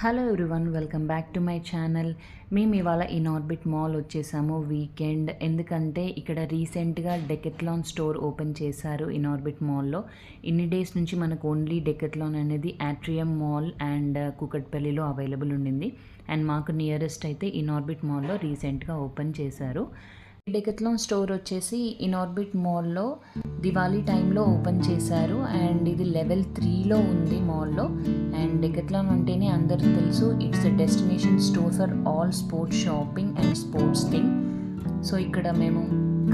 Hello everyone, welcome back to my channel. మేము ఇవాళ Inorbit mall వచ్చేసాము వీకెండ్. ఎందుకంటే ఇక్కడ రీసెంట్గా డెకెత్లాన్ స్టోర్ ఓపెన్ చేశారు ఇనార్బిట్ మాల్లో. ఇన్ని డేస్ నుంచి మనకు ఓన్లీ డెకెత్లాన్ అనేది ఆట్రియం మాల్ అండ్ కూకట్పల్లిలో అవైలబుల్ ఉండింది. అండ్ మాకు నియరెస్ట్ అయితే ఇనార్బిట్ మాల్లో రీసెంట్గా ఓపెన్ చేశారు. డెకెత్లాన్ స్టోర్ వచ్చేసి ఇనార్బిట్ మాల్లో దివాళీ టైంలో ఓపెన్ చేశారు. అండ్ ఇది లెవెల్ 3లో ఉంది మాల్లో. అండ్ డెకెత్లాన్ అంటేనే అందరికీ తెలుసు, it's a destination store for all sports shopping and sports thing. So ఇక్కడ మేము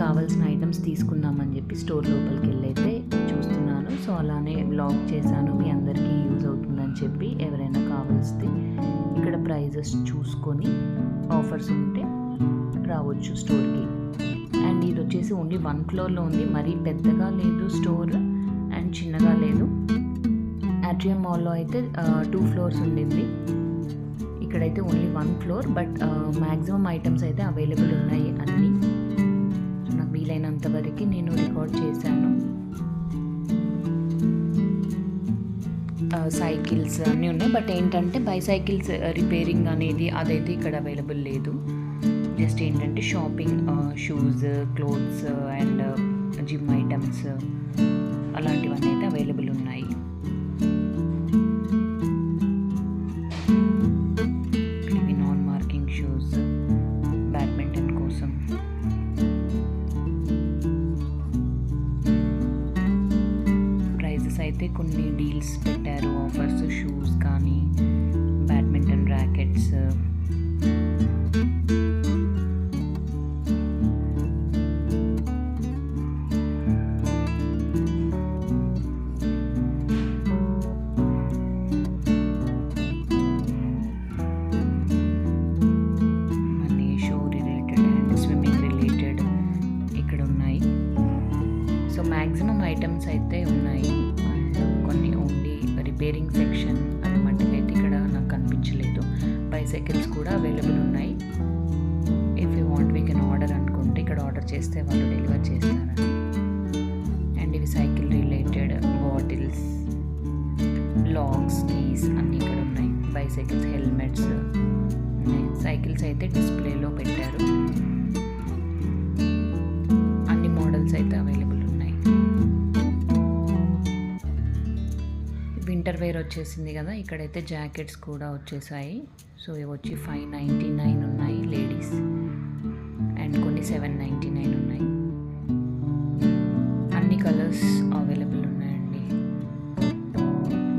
కావాల్సిన ఐటమ్స్ తీసుకుందామని చెప్పి స్టోర్ లోపలికి వెళ్ళైతే చూస్తున్నాను. సో అలానే బ్లాగ్ చేశాను, మీ అందరికీ యూజ్ అవుతుందని చెప్పి. ఎవరైనా కావాల్సి ఇక్కడ ప్రైజెస్ చూసుకొని ఆఫర్స్ ఉంటే రావచ్చు స్టోర్కి. అండ్ ఇది వచ్చేసి ఓన్లీ 1 ఫ్లోర్లో ఉంది, మరీ పెద్దగా లేదు స్టోర్ అండ్ చిన్నగా లేదు. ఆట్రియం మాల్లో అయితే 2 ఫ్లోర్స్ ఉండింది, ఇక్కడైతే only 1 floor. But maximum items అయితే అవైలబుల్ ఉన్నాయి అన్నీ. నాకు వీలైనంత వరకు నేను రికార్డ్ చేశాను. సైకిల్స్ అన్నీ ఉన్నాయి, బట్ ఏంటంటే బైసైకిల్స్ రిపేరింగ్ అనేది అదైతే ఇక్కడ అవైలబుల్ లేదు. జస్ట్ ఏంటంటే shopping, shoes, clothes and gym items అలాంటివన్నీ అయితే అవైలబుల్ ఉన్నాయి. ఇవి నాన్ మార్కింగ్ షూస్, బ్యాడ్మింటన్ కోసం. ప్రైజెస్ అయితే కొన్ని డీల్స్ పెట్టారు, ఆఫర్స్, షూస్ కానీ బ్యాడ్మింటన్ ర్యాకెట్స్. మ్యాక్సిమం ఐటమ్స్ అయితే ఉన్నాయి. అండ్ కొన్ని ఓన్లీ రిపేరింగ్ సెక్షన్ అని మట్టుకైతే ఇక్కడ నాకు కనిపించలేదు. బైసైకిల్స్ కూడా అవైలబుల్ ఉన్నాయి. If you want we can order అనుకుంటే ఇక్కడ ఆర్డర్ చేస్తే వాళ్ళు డెలివర్ చేస్తారని. అండ్ ఇవి cycle related bottles, lakhs, keys అన్నీ ఇక్కడ ఉన్నాయి. బైసైకిల్స్, హెల్మెట్స్ ఉన్నాయి. సైకిల్స్ అయితే డిస్ప్లేలో పెట్టారు. అన్ని మోడల్స్ అయితే అవైలబుల్. వింటర్ వేర్ వచ్చేసింది కదా, ఇక్కడైతే జాకెట్స్ కూడా వచ్చేసాయి. సో ఇవి వచ్చి 599 ఉన్నాయి లేడీస్, అండ్ కొన్ని 799 ఉన్నాయి. అన్ని కలర్స్ అవైలబుల్ ఉన్నాయండి.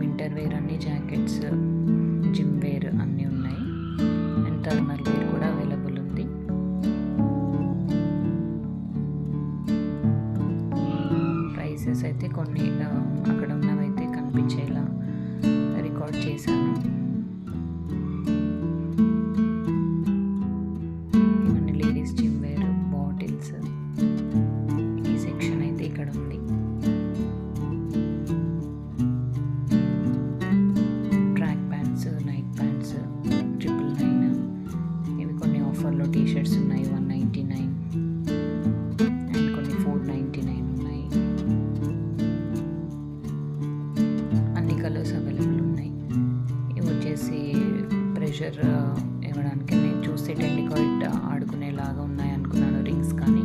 వింటర్ వేర్ అన్ని జాకెట్స్, జిమ్ వేర్ అన్నీ ఉన్నాయి. అండ్ థర్మల్ వేర్ కూడా అవైలబుల్ ఉంది. ప్రైసెస్ అయితే కొన్ని అక్కడ ఉన్నవైతే కనిపించేలా రికార్డ్ చేశాను. ఇవన్నీ లేడీస్ జిమ్ వేర్, బాటిల్స్. ఈ సెక్షన్ అయితే ఇక్కడ ఉంది. Track pants, night pants 999. ఇవి కొన్ని ఆఫర్లో టీషర్ట్స్ ఉన్నాయి 199 అండ్ కొన్ని 499 ఉన్నాయి. అన్ని కలర్స్ అవైలబుల్ ఉన్నాయి. ఇవి వచ్చేసి ప్రెషర్ ఇవ్వడానికి, నేను చూస్తే టెన్నికాయిట్ ఆడుకునేలాగా ఉన్నాయి అనుకున్నాను రింగ్స్, కానీ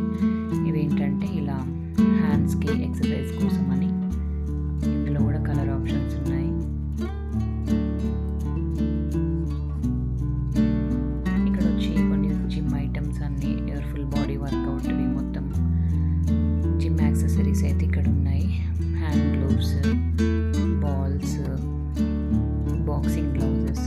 ఇవేంటంటే ఇలా హ్యాండ్స్కి ఎక్సర్సైజ్ కోసం అని. ఇందులో కూడా కలర్ ఆప్షన్స్ ఉన్నాయి. ఇక్కడ వచ్చి కొన్ని జిమ్ ఐటమ్స్ అన్నీ, ఫుల్ బాడీ వర్కౌట్ ఇవి మొత్తం జిమ్ యాక్సెసరీస్ అయితే ఇక్కడ ఉన్నాయి. Hand gloves, balls, boxing gloves.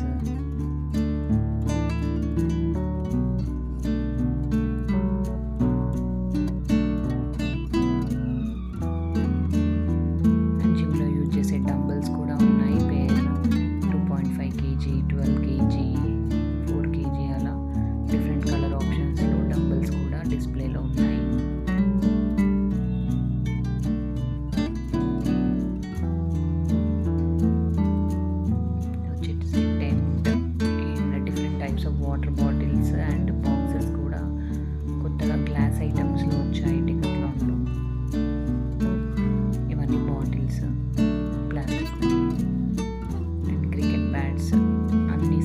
And జిమ్లో యూజ్ చేసే డంబుల్స్ కూడా ఉన్నాయి. పేర్ 2.5 kg, 12 kg, 4 kg అలా డిఫరెంట్ కలర్ ఆప్షన్స్లో డంబుల్స్ కూడా డిస్ప్లేలో ఉన్నాయి. వాటర్ బాటిల్స్ అండ్ బాక్సెస్ కూడా కొత్తగా గ్లాస్ ఐటమ్స్లో వచ్చాయి డెకెత్లాన్లో. ఇవన్నీ bottles, plastic and cricket bats అన్నీ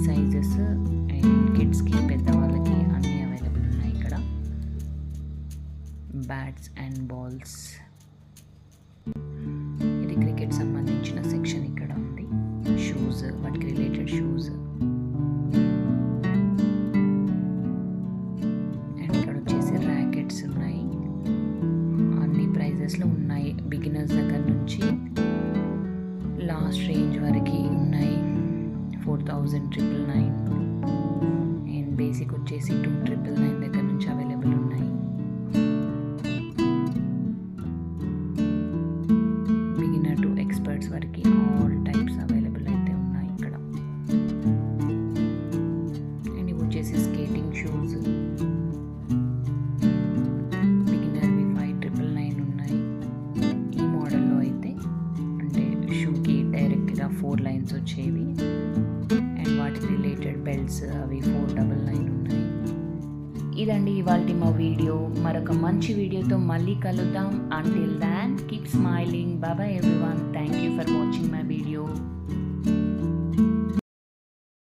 బిగినర్ షూస్. అండ్ ఇక్కడ వచ్చేసి ర్యాకెట్స్ ఉన్నాయి. అన్ని ప్రైజెస్లో ఉన్నాయి, బిగినర్స్ దగ్గర నుంచి లాస్ట్ రేంజ్ వరకు ఉన్నాయి. 4,999 అండ్ బేసిక్ వచ్చేసి 2,999 దగ్గర నుంచి అవైలబుల్ ఉన్నాయి. బిగినర్ టు ఎక్స్పర్ట్స్ వరకు ఆల్ టైప్స్ అవైలబుల్ అయితే ఉన్నాయి ఇక్కడ. అండ్ ఇవి వచ్చేసి స్కేటింగ్ షూస్. బిగినర్వి 5,999 ఉన్నాయి. ఈ మోడల్లో అయితే అంటే షూకి డైరెక్ట్గా 4 లైన్స్ వచ్చేవి అండ్ వాటికి రిలేటెడ్ బెల్ట్స్ అవి 499 ఉన్నాయి. ఇదండి ఇవాల్టి మా వీడియో. మరొక మంచి వీడియోతో మళ్ళీ కలుద్దాం. Until then keep smiling. Bye everyone. Thank you.